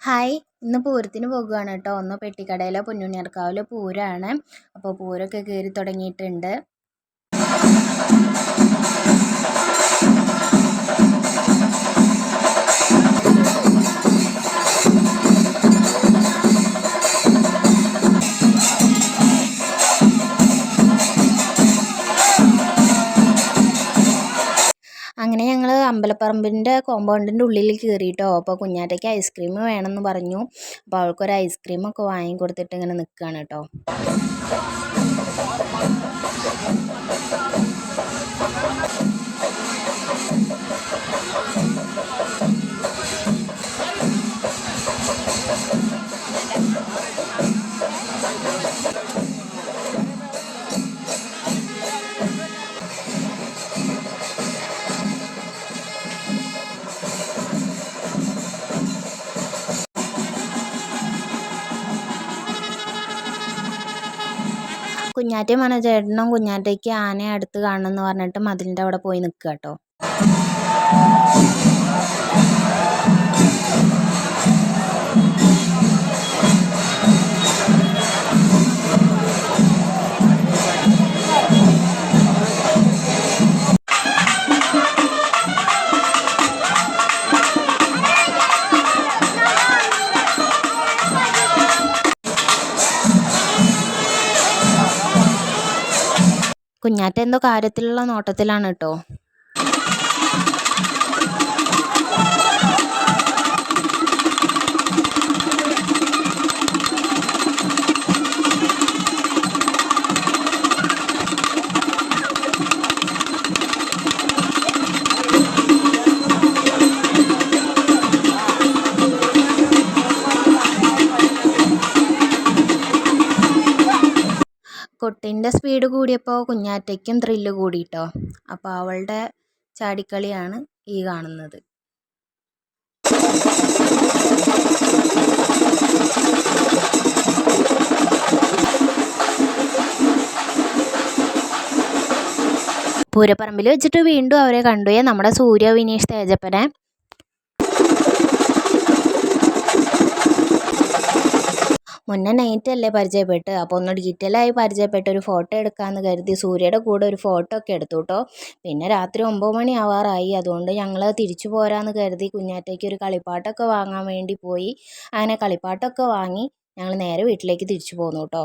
Hi, ഇന്ന് പൂരത്തിന് പോകുകയാണ് കേട്ടോ. ഒന്ന് പെട്ടിക്കടയിലെ പൊന്നുണ്ണിയാർക്കാവിലെ പൂരമാണ്. അപ്പോൾ പൂരമൊക്കെ കയറി തുടങ്ങിയിട്ടുണ്ട്. അങ്ങനെ ഞങ്ങൾ അമ്പലപ്പറമ്പിൻ്റെ കോമ്പൗണ്ടിൻ്റെ ഉള്ളിൽ കയറിയിട്ടോ. അപ്പോൾ കുഞ്ഞാറ്റയ്ക്ക് ഐസ്ക്രീം വേണമെന്ന് പറഞ്ഞു. അപ്പോൾ അവൾക്കൊരു ഐസ്ക്രീമൊക്കെ വാങ്ങിക്കൊടുത്തിട്ട് ഇങ്ങനെ നിൽക്കുകയാണ് കേട്ടോ. കുഞ്ഞാറ്റയും മനോജേട്ടനും കുഞ്ഞാറ്റയ്ക്ക് ആനയെ അടുത്ത് കാണണമെന്ന് പറഞ്ഞിട്ട് മതിലിൻ്റെ അവിടെ പോയി നിൽക്കുക കേട്ടോ. കുഞ്ഞാറ്റ എന്തോ കാര്യത്തിലുള്ള നോട്ടത്തിലാണ് കേട്ടോ. കൊട്ടിൻ്റെ സ്പീഡ് കൂടിയപ്പോൾ കുഞ്ഞാറ്റയ്ക്കും ത്രില്ല് കൂടിയിട്ടോ. അപ്പോൾ അവളുടെ ചാടിക്കളിയാണ് ഈ കാണുന്നത്. പൂരപ്പറമ്പിൽ വെച്ചിട്ട് വീണ്ടും അവരെ കണ്ടു, നമ്മുടെ സൂര്യ വിനീഷ് തേജപ്പനെ. മുന്നേ നൈറ്റല്ലേ പരിചയപ്പെട്ട്, അപ്പോൾ ഒന്ന് ഡീറ്റെയിലായി പരിചയപ്പെട്ട് ഒരു ഫോട്ടോ എടുക്കാമെന്ന് കരുതി സൂര്യയുടെ കൂടെ ഒരു ഫോട്ടോ ഒക്കെ എടുത്തു കേട്ടോ. പിന്നെ രാത്രി 9 മണി ആവാറായി. അതുകൊണ്ട് ഞങ്ങൾ തിരിച്ചു പോരാന്ന് കരുതി കുഞ്ഞാറ്റയ്ക്ക് ഒരു കളിപ്പാട്ടമൊക്കെ വാങ്ങാൻ വേണ്ടി പോയി. അങ്ങനെ കളിപ്പാട്ടമൊക്കെ വാങ്ങി ഞങ്ങൾ നേരെ വീട്ടിലേക്ക് തിരിച്ചു പോന്നു കേട്ടോ.